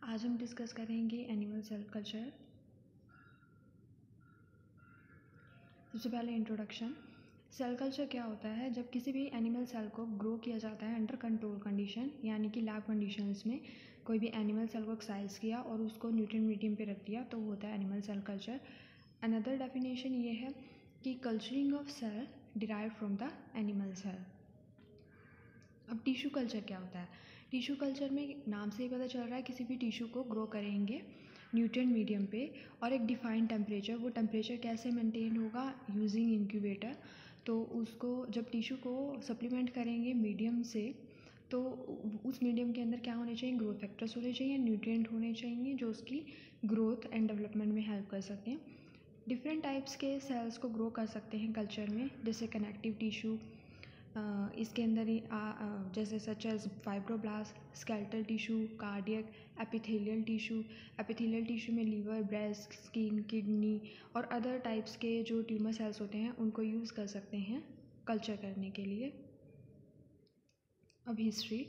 आज हम डिस्कस करेंगे एनिमल सेल कल्चर। सबसे पहले इंट्रोडक्शन। सेल कल्चर क्या होता है? जब किसी भी एनिमल सेल को ग्रो किया जाता है अंडर कंट्रोल कंडीशन, यानी कि लैब कंडीशंस में कोई भी एनिमल सेल को एक्सरसाइज किया और उसको न्यूट्रिएंट मीडियम पे रख दिया, तो वो होता है animal cell culture. Another definition ये है कि culturing of cell derive from the animal cell. अब टिश्यू कल्चर क्या होता है? टिश्यू कल्चर में नाम से ही पता चल रहा है किसी भी टिश्यू को ग्रो करेंगे न्यूट्रिएंट मीडियम पे और एक डिफाइंड टेम्परेचर। वो टेम्परेचर कैसे मेंटेन होगा? Using incubator. तो उसको जब टिश्यू को सप्लीमेंट करेंगे मीडियम से, तो उस मीडियम के अंदर क्या होने चाहिए? ग्रोथ फैक्टर्स होने चाहिए, न्यूट्रिएंट होने चाहिए जो उसकी ग्रोथ एंड डेवलपमेंट में हेल्प कर सकते हैं। डिफरेंट टाइप्स के सेल्स को ग्रो कर सकते हैं कल्चर में, जैसे कनेक्टिव टिश्यू, इसके अंदर ही जैसे such as fibroblast, skeletal tissue, cardiac, epithelial tissue. Epithelial tissue में लीवर, ब्रेस्ट, स्किन, किडनी और अदर टाइप्स के जो ट्यूमर सेल्स होते हैं उनको यूज़ कर सकते हैं कल्चर करने के लिए। अब हिस्ट्री।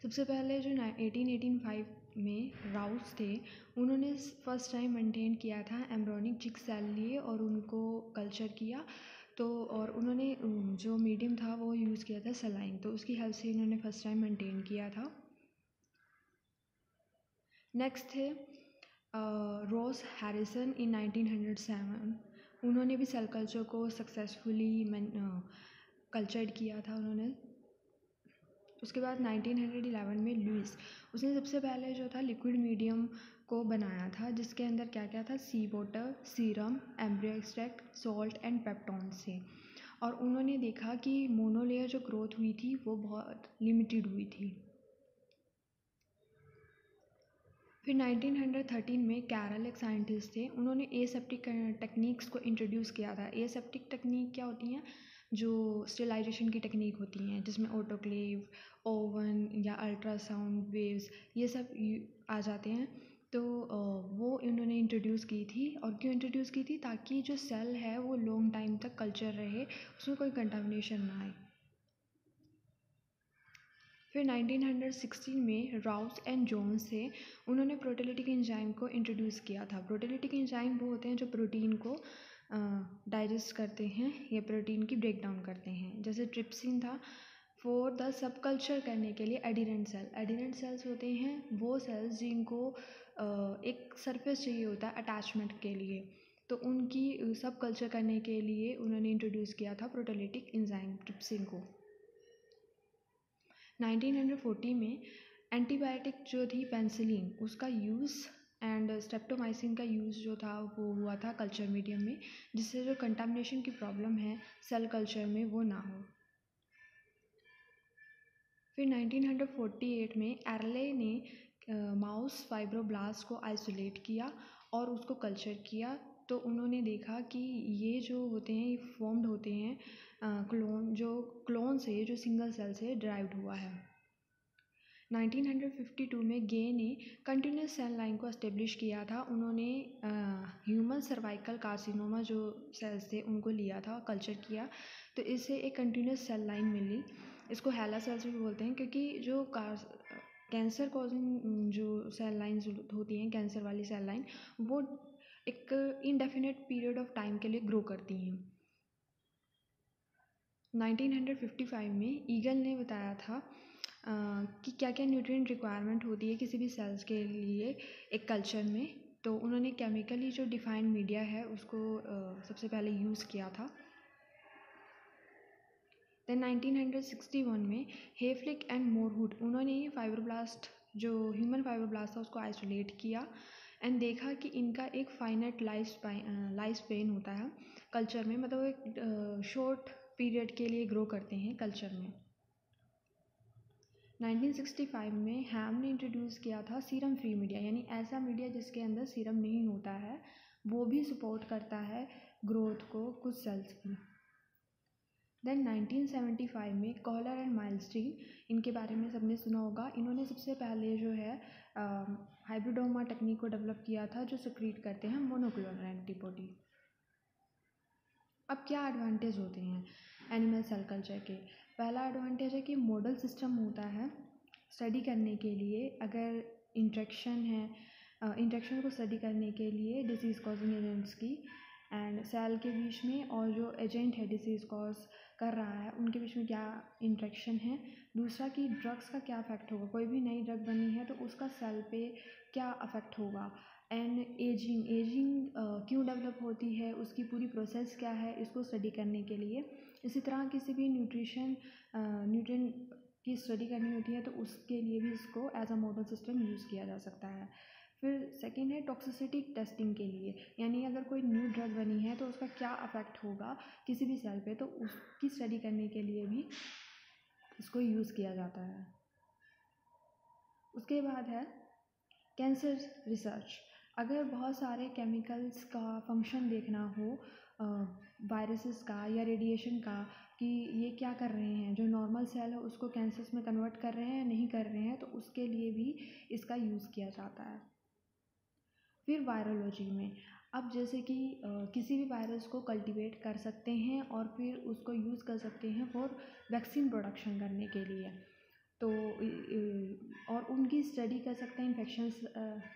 सबसे पहले जो 1885 में राउस थे, उन्होंने फर्स्ट टाइम मेंटेन किया था एम्ब्रियोनिक चिक सेल लिए और उनको कल्चर किया। तो और उन्होंने जो मीडियम था वो यूज़ किया था सलाइन, तो उसकी हेल्प से उन्होंने फर्स्ट टाइम मेंटेन किया था। नेक्स्ट थे रॉस हैरिसन इन 1907। उन्होंने भी सेल कल्चर को सक्सेसफुली कल्चर्ड किया था उन्होंने। उसके बाद 1911 में लुइस, उसने सबसे पहले जो था लिक्विड मीडियम को बनाया था, जिसके अंदर क्या क्या था? Sea water, serum, embryo extract, salt and peptone से। और उन्होंने देखा कि मोनोलेयर जो ग्रोथ हुई थी वो बहुत लिमिटेड हुई थी। फिर 1913 में कैरल एक साइंटिस्ट थे, उन्होंने एसेप्टिक टेक्निक्स को इंट्रोड्यूस किया था। एसेप्टिक टेक्निक क्या होती हैं? जो स्टेलाइजेशन की टेक्निक होती हैं, जिसमें ऑटोक्लेव, ओवन या अल्ट्रासाउंड वेव्स ये सब आ जाते हैं। तो वो इन्होंने इंट्रोड्यूस की थी। और क्यों इंट्रोड्यूस की थी? ताकि जो सेल है वो लॉन्ग टाइम तक कल्चर रहे, उसमें कोई कंटामिनेशन ना आए। फिर 1916 में राउस एंड जोन्स थे, उन्होंने प्रोटेलिटिक एंजाइम को इंट्रोड्यूस किया था। प्रोटेलिटिक एंजाइम वो होते हैं जो प्रोटीन को डाइजेस्ट करते हैं या प्रोटीन की ब्रेक डाउन करते हैं। जैसे ट्रिप्सिन था फॉर द सब कल्चर करने के लिए एडिनेंट सेल। एडिनेंट सेल्स होते हैं वो सेल्स जिनको एक सरफेस चाहिए होता है अटैचमेंट के लिए, तो उनकी सब कल्चर करने के लिए उन्होंने इंट्रोड्यूस किया था प्रोटेलिटिक एंजाइम ट्रिप्सिन को। 1940 में एंटीबायोटिक जो थी पेंसिलिन, उसका यूज़ एंड स्ट्रेप्टोमाइसिन का यूज़ जो था वो हुआ था कल्चर मीडियम में, जिससे जो कंटामिनेशन की प्रॉब्लम है सेल कल्चर में वो ना हो। फिर 1948 में एर्ले ने माउस फाइब्रोब्लास्ट को आइसोलेट किया और उसको कल्चर किया। तो उन्होंने देखा कि ये जो होते हैं ये फॉर्म्ड होते हैं क्लोन से, जो सिंगल सेल से डिराइव्ड हुआ है। 1952 में गे ने कंटिन्यूस सेल लाइन को एस्टेब्लिश किया था। उन्होंने ह्यूमन सर्वाइकल कार्सिनोमा जो सेल्स थे उनको लिया था, कल्चर किया, तो इससे एक कंटिन्यूस सेल लाइन मिली। इसको हेला सेल्स भी बोलते हैं, क्योंकि जो कैंसर कॉजिंग जो सेल लाइन्स होती हैं, कैंसर वाली सेल लाइन, वो एक इनडेफिनेट पीरियड ऑफ टाइम के लिए ग्रो करती हैं। 1955 में ईगल ने बताया था कि क्या क्या न्यूट्रिएंट रिक्वायरमेंट होती है किसी भी सेल्स के लिए एक कल्चर में। तो उन्होंने केमिकली जो डिफाइंड मीडिया है उसको सबसे पहले यूज़ किया था। देन 1961 में हेफ्लिक एंड मोरहुड, उन्होंने फाइब्रोब्लास्ट जो ह्यूमन फाइब्रोब्लास्ट था उसको आइसोलेट किया एंड देखा कि इनका एक फाइनाइट लाइफ स्पेन होता है कल्चर में, मतलब एक शॉर्ट पीरियड के लिए ग्रो करते हैं कल्चर में। 1965 में हैम ने इंट्रोड्यूस किया था सीरम फ्री मीडिया, यानी ऐसा मीडिया जिसके अंदर सीरम नहीं होता है, वो भी सपोर्ट करता है ग्रोथ को कुछ सेल्स की। देन 1975 में कॉलर एंड माइलस्टीन, इनके बारे में सबने सुना होगा। इन्होंने सबसे पहले जो है हाइब्रिडोमा टेक्निक को डेवलप किया था, जो सिक्रीट करते हैं मोनोक्लोनल एंटीबॉडी। अब क्या एडवांटेज होते हैं एनिमल सेल कल्चर के? पहला एडवांटेज है कि मॉडल सिस्टम होता है स्टडी करने के लिए। अगर इंट्रैक्शन है, इंट्रैक्शन को स्टडी करने के लिए डिसीज़ कॉजिंग एजेंट्स की एंड सेल के बीच में और जो एजेंट है डिसीज़ कॉज कर रहा है उनके बीच में क्या इंट्रैक्शन है। दूसरा कि ड्रग्स का क्या अफेक्ट होगा, कोई भी नई ड्रग बनी है तो उसका सेल पे क्या अफेक्ट होगा। एंड एजिंग क्यों डेवलप होती है, उसकी पूरी प्रोसेस क्या है, इसको स्टडी करने के लिए। इसी तरह किसी भी न्यूट्रिएंट की स्टडी करनी होती है तो उसके लिए भी इसको as a model system use किया जा सकता है। फिर सेकंड है टॉक्सिसिटी टेस्टिंग के लिए, यानी अगर कोई न्यू ड्रग बनी है तो उसका क्या अफेक्ट होगा किसी भी सेल पे, तो उसकी स्टडी करने के लिए भी इसको यूज़ किया जाता है। उसके बाद है कैंसर रिसर्च। अगर बहुत सारे केमिकल्स का फंक्शन देखना हो, वायरसेस का या रेडिएशन का, कि ये क्या कर रहे हैं, जो नॉर्मल सेल है उसको कैंसर्स में कन्वर्ट कर रहे हैं या नहीं कर रहे हैं, तो उसके लिए भी इसका यूज़ किया जाता है। फिर वायरोलॉजी में अब जैसे कि किसी भी वायरस को कल्टीवेट कर सकते हैं और फिर उसको यूज़ कर सकते हैं फॉर वैक्सीन प्रोडक्शन करने के लिए, तो और उनकी स्टडी कर सकते हैं इन्फेक्शंस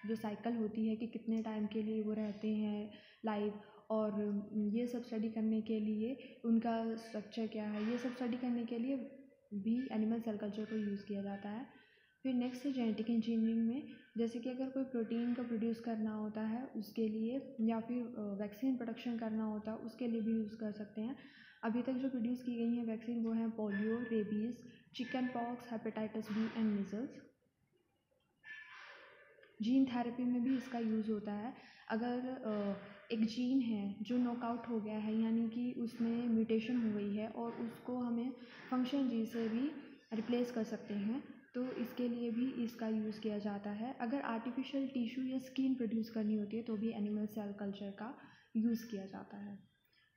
जो साइकिल होती है कि कितने टाइम के लिए वो रहते हैं लाइव, और ये सब स्टडी करने के लिए उनका स्ट्रक्चर क्या है, ये सब स्टडी करने के लिए भी एनिमल सेल कल्चर को यूज़ किया जाता है। फिर नेक्स्ट है जेनेटिक इंजीनियरिंग में, जैसे कि अगर कोई प्रोटीन को प्रोड्यूस करना होता है उसके लिए, या फिर वैक्सीन प्रोडक्शन करना होता है उसके लिए भी यूज़ कर सकते हैं। अभी तक जो प्रोड्यूस की गई हैं वैक्सीन वो हैं polio, rabies, chicken pox, hepatitis B and measles. Gene therapy में भी इसका यूज़ होता है। अगर एक जीन है जो नॉकआउट हो गया है, यानी कि उसमें म्यूटेशन हो गई है और उसको हमें फंक्शन जी से भी रिप्लेस कर सकते हैं, तो इसके लिए भी इसका यूज़ किया जाता है। अगर आर्टिफिशियल टिश्यू या स्किन प्रोड्यूस करनी होती है तो भी एनिमल सेल कल्चर का यूज़ किया जाता है।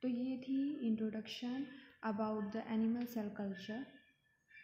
तो ये थी introduction about the animal cell culture.